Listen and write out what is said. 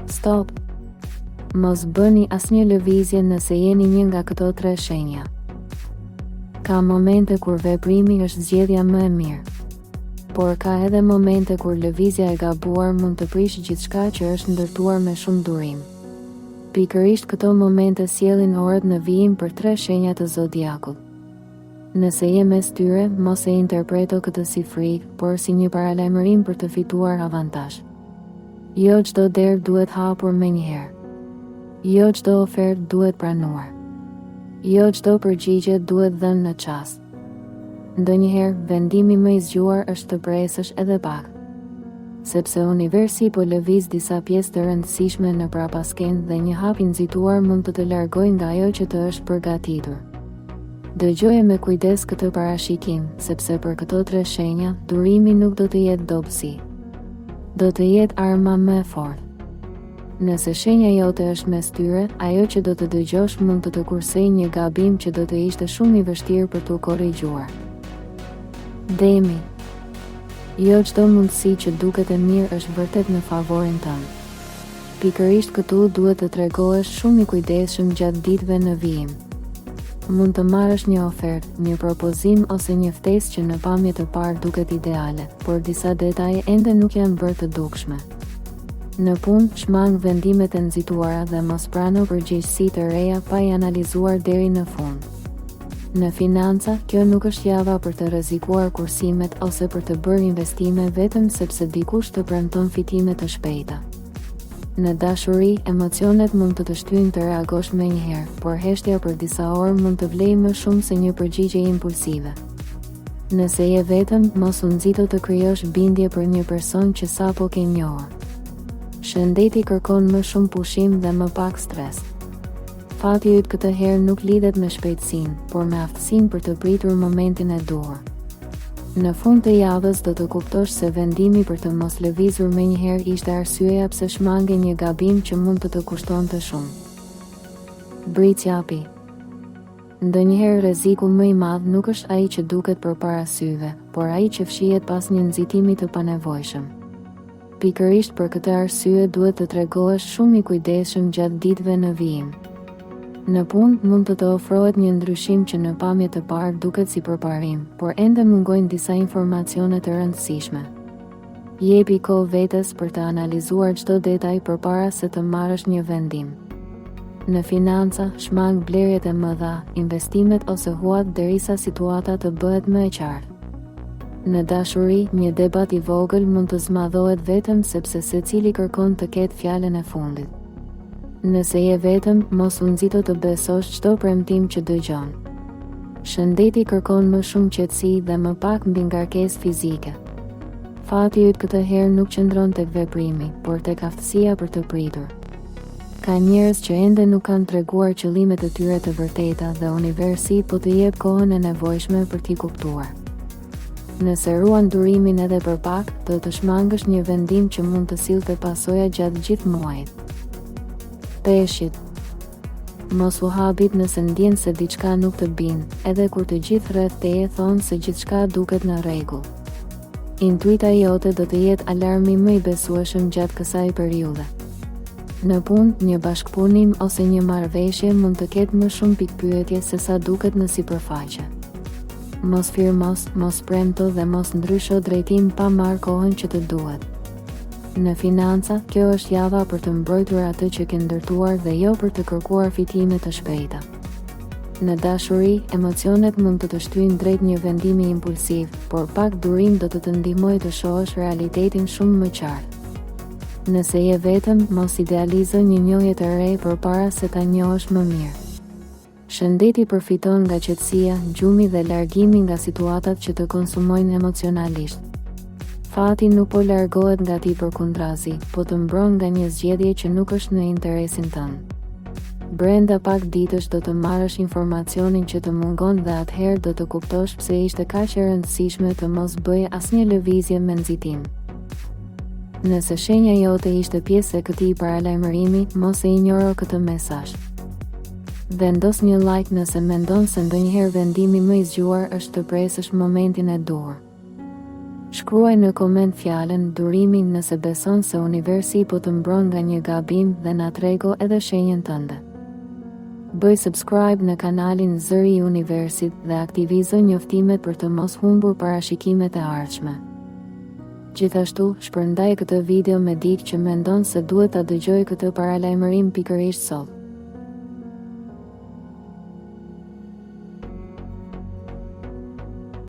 Stop! Mos bëni asnjë lëvizje nëse jeni një nga këto 3 shenja. Ka momente kur veprimi është zgjedhja më e mirë. Por ka edhe momente kur lëvizja e gabuar mund të prishë gjithçka që është ndërtuar me shumë durim. Pikërisht këto momente sjellin orët në vijim për 3 shenjat të zodiakut. Nëse je mes tyre, mos e interpreto këtë si frikë, por si një paralajmërim për të fituar avantazh. Jo çdo derë duhet hapur menjëherë. Jo çdo ofertë duhet pranuar. Jo çdo përgjigje duhet dhënë në çast. Ndonjëherë, vendimi më i zgjuar është të presësh edhe pak. Sepse universi po lëviz disa pjesë të rëndësishme në prapaskenë dhe një hap i nxituar mund të largojë nga ajo që të është përgatitur. Dëgjoje me kujdes këtë parashikim, sepse për këto 3 shenja, durimi nuk do të jetë dobësi. Do të jetë arma më e fortë. Nëse shenja jote është mes tyre, ajo që do të dëgjosh mund të të kursejë një gabim që do të ishte shumë i vështirë për t'u korrigjuar. Demi. Jo çdo mundësi që duket e mirë është vërtet në favorin tënd. Pikërisht këtu duhet të tregohesh shumë i kujdesshëm gjatë ditëve në vijim. Mund të marrësh një ofertë, një propozim ose një ftesë që në pamje të parë duket ideale, por disa detaje ende nuk janë bërë të dukshme. Në punë, shmang vendimet e nxituara dhe mos prano përgjegjësi të reja pa i analizuar deri në fund. Në financa, kjo nuk është java për të rrezikuar kursimet ose për të bërë investime vetëm sepse dikush të premton fitime të shpejta. Në dashuri, emocionet mund të shtyjnë të reagosh menjëherë, por heshtja për disa orë mund të vlejë më shumë se një përgjigje impulsive. Nëse je vetëm, mos u nxito të krijosh bindje për një person që sapo ke njohur. Shëndeti kërkon më shumë pushim dhe më pak stres. Fati yt këtë herë nuk lidhet me shpejtësinë, por me aftësinë për të pritur momentin e duhur. Në fund të javës do të kuptosh se vendimi për të mos lëvizur menjëherë ishte arsyeja pse shmange një gabim që mund të kushtonte shumë. Britsjapi. Ndonjëherë rreziku më i madh nuk është ai që duket përpara syve, por ai që fshihet pas një nxitimi të panevojshëm. Pikërisht për këtë arsye duhet të tregohesh shumë i kujdesshëm gjatë ditëve në vijim. Në punë mund të ofrohet një ndryshim që në pamje të parë duket si përparim, por ende mungojnë disa informacione të rëndësishme. Jepi kohë vetes për të analizuar çdo detaj përpara se të marrësh një vendim. Në financa, shmang blerjet e mëdha, investimet ose huat derisa situata të bëhet më e qartë. Në dashuri, një debat i vogël mund të zmadhohet vetëm sepse secili kërkon të ketë fjalën e fundit. Nëse je vetëm, mos u nxito të besosh çdo premtim që dëgjon. Shëndeti kërkon më shumë qetësi dhe më pak mbi ngarkesë fizike. Fati yt këtë herë nuk qëndron tek veprimi, por tek aftësia për të pritur. Ka njerëz që ende nuk kanë treguar qëllimet e tyre të vërteta dhe universi po të jep kohën e nevojshme për t'i kuptuar. Nëse ruan durimin edhe për pak, do të shmangësh një vendim që mund të sillte pasoja gjatë gjithë muajit. Peshqit. Mos u habit nëse ndjen se diçka nuk të bin, edhe kur të gjithë rreth teje thonë se gjithçka duket në rregull. Intuita jote do të jetë alarmi më i besueshëm gjatë kësaj periudhe. Në punë, një bashkëpunim ose një marrëveshje mund të ketë më shumë pikpyetje se sa duket në sipërfaqe. Mos firmos, mos premto dhe mos ndrysho drejtim pa marrë kohën që të duhet. Në financa, kjo është java për të mbrojtur atë që ke ndërtuar dhe jo për të kërkuar fitime të shpejta. Në dashuri, emocionet mund të shtyjnë drejt një vendimi impulsiv, por pak durim do të ndihmojë të shohësh realitetin shumë më qartë. Nëse je vetëm, mos idealizo një njohje të re përpara se ta njohësh më mirë. Shëndeti përfiton nga qetësia, gjumi dhe largimi nga situatat që të konsumojnë emocionalisht. Fati nuk po largohet nga ti përkundrazi, po të mbron nga një zgjedhje që nuk është në interesin tënd. Brenda pak ditësh do të marrësh informacionin që të mungon dhe atëherë do të kuptosh pse ishte kaq e rëndësishme të mos bëje asnjë lëvizje me nxitim. Nëse shenja jote ishte pjesë e këtij paralajmërimi, mos e injoro këtë mesazh. Vendos një like nëse mendon se ndonjëherë vendimi më i zgjuar është të presësh momentin e duhur. Shkruaj në koment fjalën durimin nëse beson se universi po të mbron nga një gabim dhe na trego edhe shenjën tënde. Bëj subscribe në kanalin Zëri i Universit dhe aktivizo njoftimet për të mos humbur parashikimet e ardhshme. Gjithashtu, shpërndaj këtë video me dikë që mendon se duhet ta dëgjojë këtë paralajmërim pikërisht sot.